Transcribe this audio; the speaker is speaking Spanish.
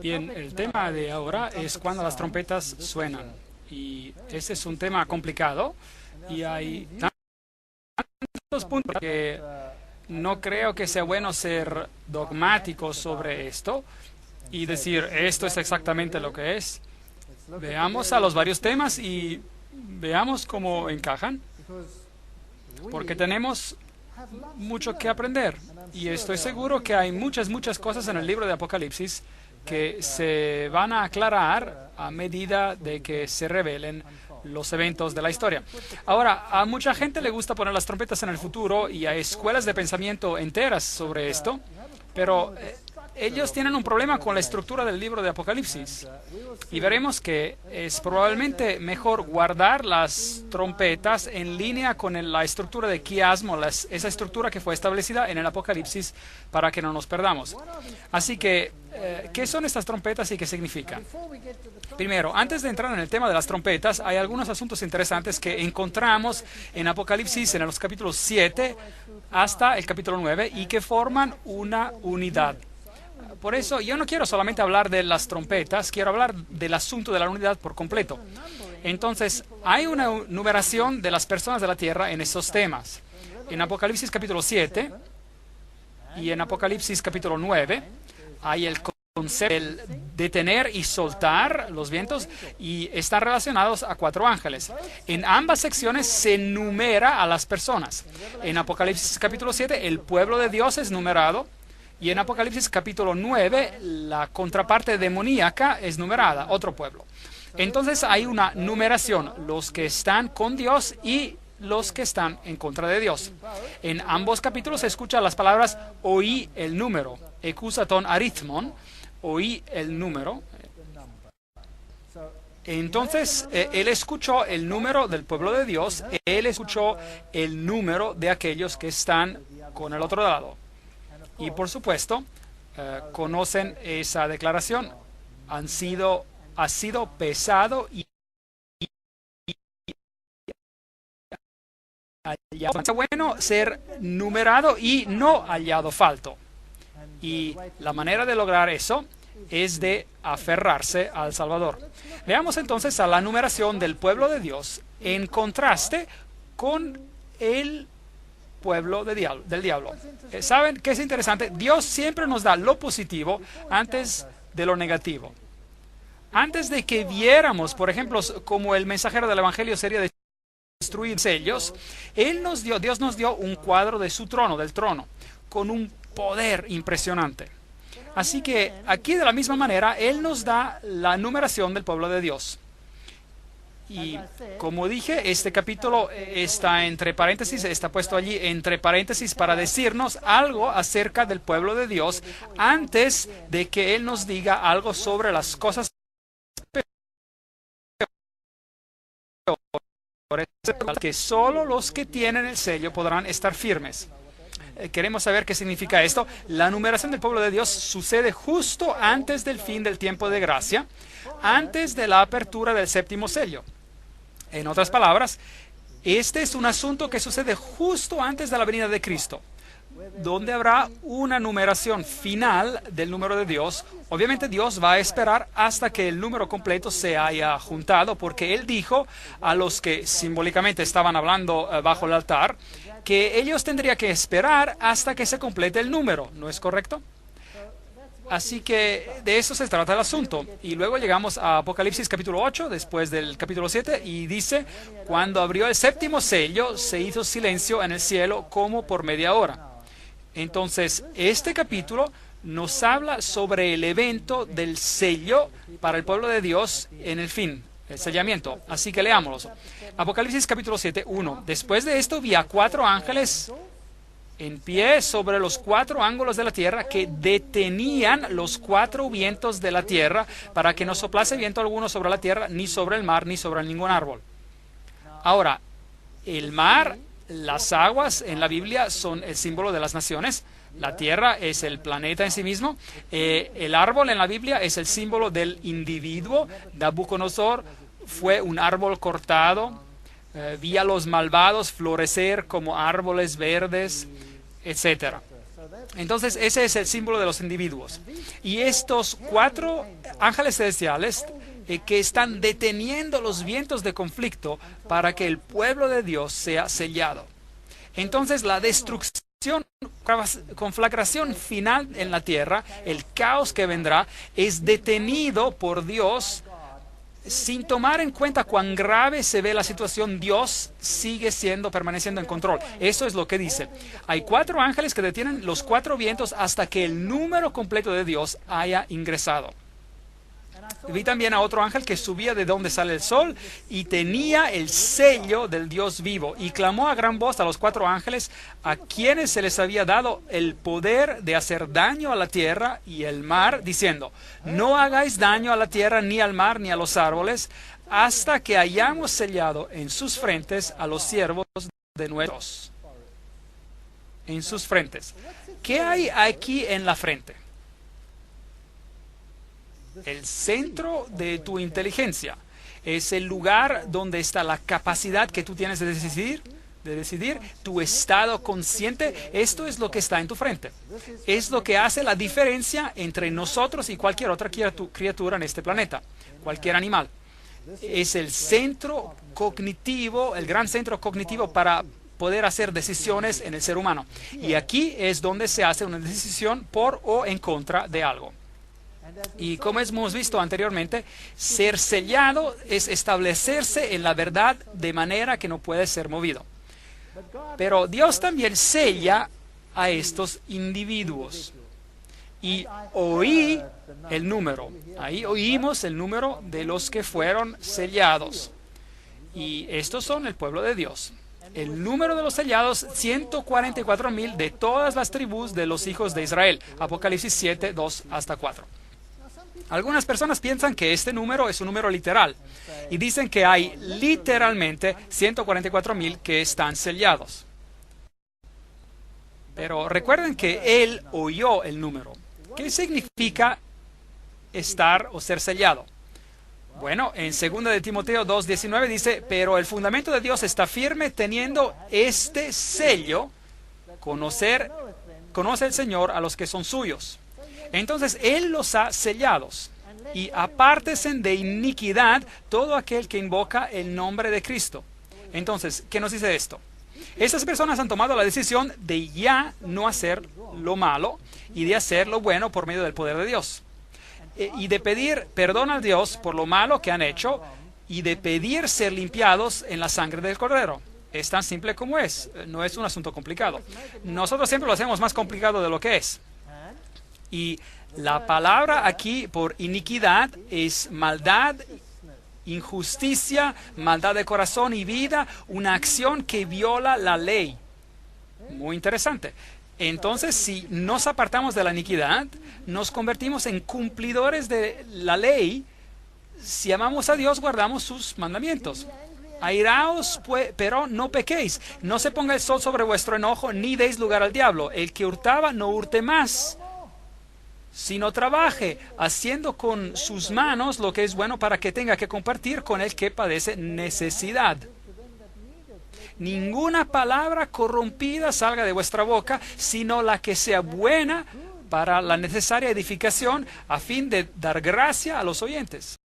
Bien, el tema de ahora es cuando las trompetas suenan. Y este es un tema complicado y hay tantos puntos que no creo que sea bueno ser dogmático sobre esto y decir esto es exactamente lo que es. Veamos a los varios temas y veamos cómo encajan, porque tenemos mucho que aprender. Y estoy seguro que hay muchas cosas en el libro de Apocalipsis que se van a aclarar a medida de que se revelen los eventos de la historia. Ahora, a mucha gente le gusta poner las trompetas en el futuro y hay escuelas de pensamiento enteras sobre esto, pero ellos tienen un problema con la estructura del libro de Apocalipsis. Y veremos que es probablemente mejor guardar las trompetas en línea con la estructura de quiasmo, esa estructura que fue establecida en el Apocalipsis, para que no nos perdamos. Así que, ¿qué son estas trompetas y qué significan? Primero, antes de entrar en el tema de las trompetas, hay algunos asuntos interesantes que encontramos en Apocalipsis en los capítulos 7 hasta el capítulo 9 y que forman una unidad. Por eso yo no quiero solamente hablar de las trompetas, quiero hablar del asunto de la unidad por completo. Entonces, hay una numeración de las personas de la tierra en esos temas. En Apocalipsis capítulo 7 y en Apocalipsis capítulo 9 hay el concepto del detener y soltar los vientos y están relacionados a 4 ángeles. En ambas secciones se numera a las personas. En Apocalipsis capítulo 7 el pueblo de Dios es numerado. Y en Apocalipsis capítulo 9, la contraparte demoníaca es numerada, otro pueblo. Entonces hay una numeración, los que están con Dios y los que están en contra de Dios. En ambos capítulos se escuchan las palabras oí el número, ekusaton arithmon, oí el número. Entonces, él escuchó el número del pueblo de Dios, él escuchó el número de aquellos que están con el otro lado. Y por supuesto, conocen esa declaración. Ha sido pesado y hallado. Es bueno ser numerado y no hallado falto. Y la manera de lograr eso es de aferrarse al Salvador. Veamos entonces a la numeración del pueblo de Dios en contraste con el pueblo del diablo. ¿Saben qué es interesante? Dios siempre nos da lo positivo antes de lo negativo. Antes de que viéramos, por ejemplo, como el mensajero del Evangelio sería destruir sellos, Dios nos dio un cuadro de su trono, del trono, con un poder impresionante. Así que aquí de la misma manera, Él nos da la numeración del pueblo de Dios. Y como dije, este capítulo está entre paréntesis, está puesto allí entre paréntesis para decirnos algo acerca del pueblo de Dios antes de que Él nos diga algo sobre las cosas que solo los que tienen el sello podrán estar firmes. Queremos saber qué significa esto. La numeración del pueblo de Dios sucede justo antes del fin del tiempo de gracia, antes de la apertura del séptimo sello. En otras palabras, este es un asunto que sucede justo antes de la venida de Cristo, donde habrá una numeración final del número de Dios. Obviamente Dios va a esperar hasta que el número completo se haya juntado, porque Él dijo a los que simbólicamente estaban hablando bajo el altar, que ellos tendrían que esperar hasta que se complete el número, ¿no es correcto? Así que de eso se trata el asunto. Y luego llegamos a Apocalipsis capítulo 8, después del capítulo 7, y dice, cuando abrió el séptimo sello, se hizo silencio en el cielo como por media hora. Entonces, este capítulo nos habla sobre el evento del sello para el pueblo de Dios en el fin, el sellamiento. Así que leámoslo. Apocalipsis capítulo 7, 1. Después de esto vi a 4 ángeles en pie sobre los 4 ángulos de la tierra, que detenían los 4 vientos de la tierra, para que no soplase viento alguno sobre la tierra, ni sobre el mar, ni sobre ningún árbol. Ahora, el mar, las aguas en la Biblia son el símbolo de las naciones. La tierra es el planeta en sí mismo. El árbol en la Biblia es el símbolo del individuo. Nabucodonosor fue un árbol cortado. Vi a los malvados florecer como árboles verdes, etcétera. Entonces ese es el símbolo de los individuos. Y estos 4 ángeles celestiales que están deteniendo los vientos de conflicto para que el pueblo de Dios sea sellado. Entonces la destrucción, conflagración final en la tierra, el caos que vendrá, es detenido por Dios. Sin tomar en cuenta cuán grave se ve la situación, Dios sigue permaneciendo en control. Eso es lo que dice. Hay 4 ángeles que detienen los 4 vientos hasta que el número completo de Dios haya ingresado. Vi también a otro ángel que subía de donde sale el sol y tenía el sello del Dios vivo, y clamó a gran voz a los 4 ángeles, a quienes se les había dado el poder de hacer daño a la tierra y el mar, diciendo, no hagáis daño a la tierra, ni al mar, ni a los árboles, hasta que hayamos sellado en sus frentes a los siervos de nuestro Dios. En sus frentes. ¿Qué hay aquí en la frente? El centro de tu inteligencia. Es el lugar donde está la capacidad que tú tienes de decidir, tu estado consciente. Esto es lo que está en tu frente. Es lo que hace la diferencia entre nosotros y cualquier otra criatura en este planeta, cualquier animal. Es el centro cognitivo, el gran centro cognitivo para poder hacer decisiones en el ser humano. Y aquí es donde se hace una decisión por o en contra de algo. Y como hemos visto anteriormente, ser sellado es establecerse en la verdad de manera que no puede ser movido. Pero Dios también sella a estos individuos. Y oí el número. Ahí oímos el número de los que fueron sellados. Y estos son el pueblo de Dios. El número de los sellados, 144,000 de todas las tribus de los hijos de Israel. Apocalipsis 7, 2 hasta 4. Algunas personas piensan que este número es un número literal y dicen que hay literalmente 144,000 que están sellados. Pero recuerden que él oyó el número. ¿Qué significa estar o ser sellado? Bueno, en 2 de Timoteo 2:19 dice, pero el fundamento de Dios está firme teniendo este sello, conoce el Señor a los que son suyos. Entonces Él los ha sellados. Y apártense de iniquidad todo aquel que invoca el nombre de Cristo. Entonces, ¿qué nos dice esto? Estas personas han tomado la decisión de ya no hacer lo malo y de hacer lo bueno por medio del poder de Dios. Y de pedir perdón a Dios por lo malo que han hecho y de pedir ser limpiados en la sangre del Cordero. Es tan simple como es. No es un asunto complicado. Nosotros siempre lo hacemos más complicado de lo que es. Y la palabra aquí por iniquidad es maldad injusticia, maldad de corazón y vida, una acción que viola la ley. Muy interesante. Entonces, si nos apartamos de la iniquidad, nos convertimos en cumplidores de la ley. Si amamos a Dios, guardamos sus mandamientos. Airaos, pero no pequéis. No se ponga el sol sobre vuestro enojo, ni deis lugar al diablo. El que hurtaba, no hurte más, sino trabaje, haciendo con sus manos lo que es bueno, para que tenga que compartir con el que padece necesidad. Ninguna palabra corrompida salga de vuestra boca, sino la que sea buena para la necesaria edificación, a fin de dar gracia a los oyentes.